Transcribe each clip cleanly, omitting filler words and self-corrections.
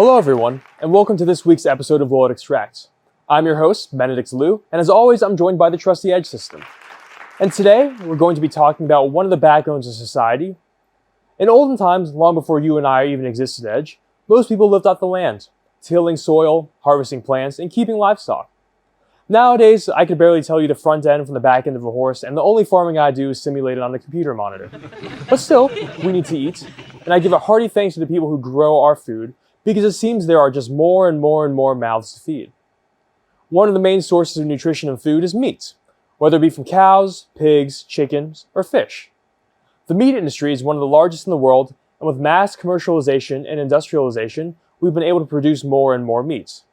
Hello everyone, and welcome to this week's episode of Will It Extract. I'm your host, Benedict Liu, and as always, I'm joined by the trusty Edge system. And today, we're going to be talking about one of the backbones of society. In olden times, long before you and I even existed, Edge, most people lived off the land, tilling soil, harvesting plants, and keeping livestock. Nowadays, I could barely tell you the front end from the back end of a horse, and the only farming I do is simulated on a computer monitor. But still, we need to eat, and I give a hearty thanks to the people who grow our food, because it seems there are just more and more mouths to feed. One of the main sources of nutrition in food is meat, whether it be from cows, pigs, chickens, or fish. The meat industry is one of the largest in the world, and with mass commercialization and industrialization, we've been able to produce more and more meat.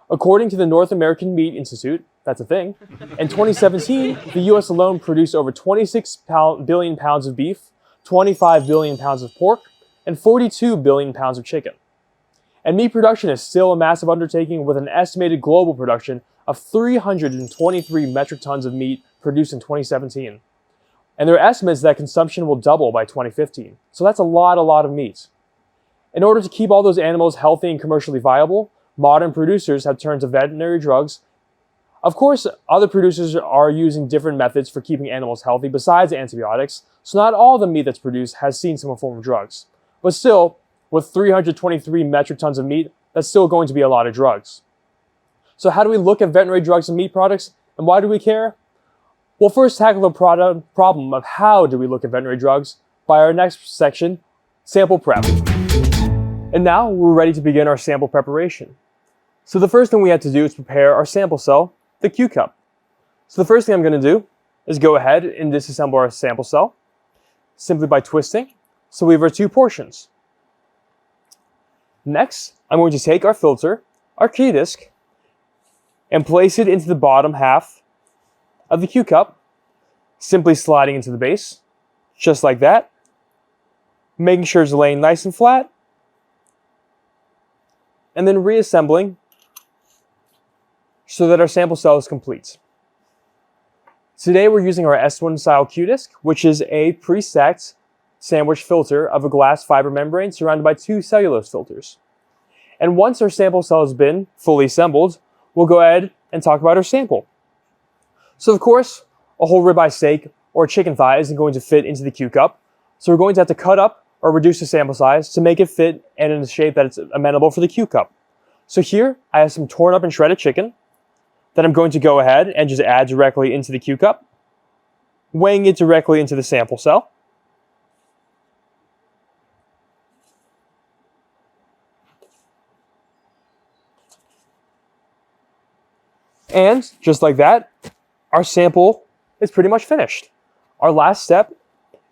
According to the North American Meat Institute, that's a thing, in 2017, the US alone produced over 26 billion pounds of beef, 25 billion pounds of pork, and 42 billion pounds of chicken. And meat production is still a massive undertaking with an estimated global production of 323 metric tons of meat produced in 2017. And there are estimates that consumption will double by 2015. So that's a lot of meat. In order to keep all those animals healthy and commercially viable, modern producers have turned to veterinary drugs. Of course, other producers are using different methods for keeping animals healthy besides antibiotics, so not all the meat that's produced has seen some form of drugs. But still, with 323 metric tons of meat, that's still going to be a lot of drugs. So how do we look at veterinary drugs and meat products, and why do we care? We'll first tackle the problem of how do we look at veterinary drugs by our next section, sample prep. And now we're ready to begin our sample preparation. So the first thing we have to do is prepare our sample cell, the Q cup. So the first thing I'm going to do is go ahead and disassemble our sample cell simply by twisting, so we have our two portions. Next, I'm going to take our filter, our Q disc, and place it into the bottom half of the Q cup, simply sliding into the base, just like that, making sure it's laying nice and flat, and then reassembling so that our sample cell is complete. Today we're using our S1 style Q disc, which is a pre-stacked sandwich filter of a glass fiber membrane surrounded by two cellulose filters. And once our sample cell has been fully assembled, we'll go ahead and talk about our sample. So of course, a whole ribeye steak or a chicken thigh isn't going to fit into the Q cup, so we're going to have to cut up or reduce the sample size to make it fit and in a shape that it's amenable for the Q cup. So here, I have some torn up and shredded chicken that I'm going to go ahead and just add directly into the Q cup, weighing it directly into the sample cell. And just like that, our sample is pretty much finished. Our last step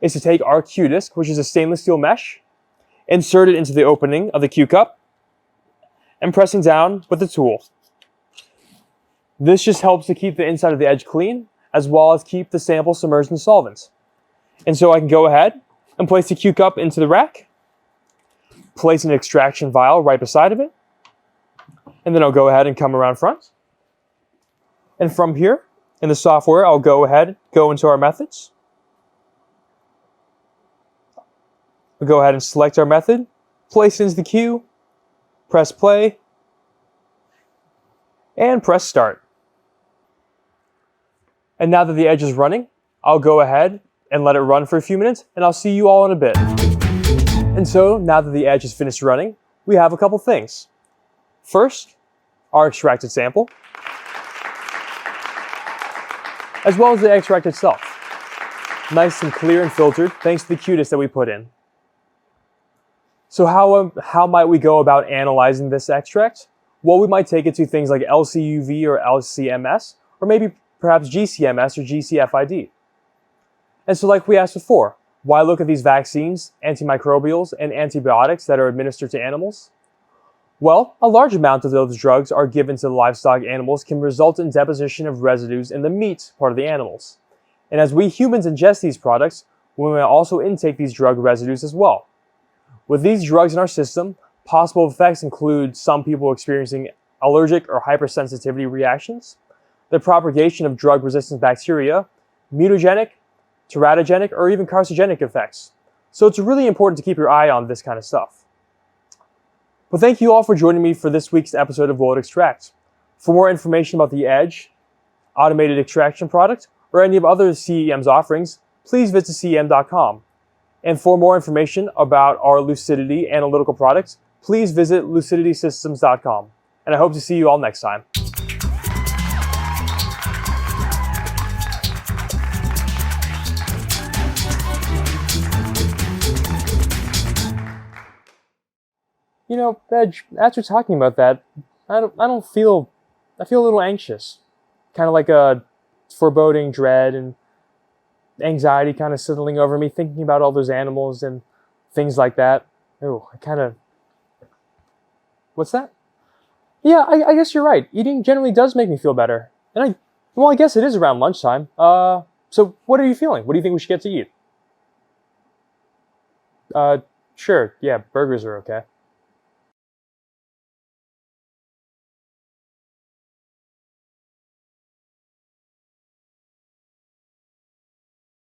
is to take our Q disc, which is a stainless steel mesh, insert it into the opening of the Q cup, and pressing down with the tool. This just helps to keep the inside of the edge clean, as well as keep the sample submerged in solvent. And so I can go ahead and place the Q cup into the rack, place an extraction vial right beside of it, and then I'll go ahead and come around front. And from here, in the software, I'll go into our methods. We'll go ahead and select our method, place it into the queue, press play, and press start. And now that the edge is running, I'll go ahead and let it run for a few minutes, and I'll see you all in a bit. And so, now that the edge is finished running, we have a couple things. First, our extracted sample, as well as the extract itself. Nice and clear and filtered, thanks to the Q disc that we put in. So how might we go about analyzing this extract? Well, we might take it to things like LCUV or LCMS, or maybe perhaps GCMS or GCFID. And so like we asked before, why look at these vaccines, antimicrobials, and antibiotics that are administered to animals? Well, a large amount of those drugs are given to the livestock animals can result in deposition of residues in the meat part of the animals. And as we humans ingest these products, we may also intake these drug residues as well. With these drugs in our system, possible effects include some people experiencing allergic or hypersensitivity reactions, the propagation of drug-resistant bacteria, mutagenic, teratogenic, or even carcinogenic effects. So it's really important to keep your eye on this kind of stuff. But thank you all for joining me for this week's episode of Will It Extract. For more information about the Edge, automated extraction product, or any of other CEM's offerings, please visit CEM.com. And for more information about our Lucidity analytical products, please visit luciditysystems.com. And I hope to see you all next time. You know, Edge, after talking about that, I feel a little anxious. Kind of like a foreboding dread and anxiety kind of settling over me, thinking about all those animals and things like that. Oh, what's that? Yeah, I guess you're right. Eating generally does make me feel better. And I guess it is around lunchtime. So what are you feeling? What do you think we should get to eat? Sure, yeah, burgers are okay.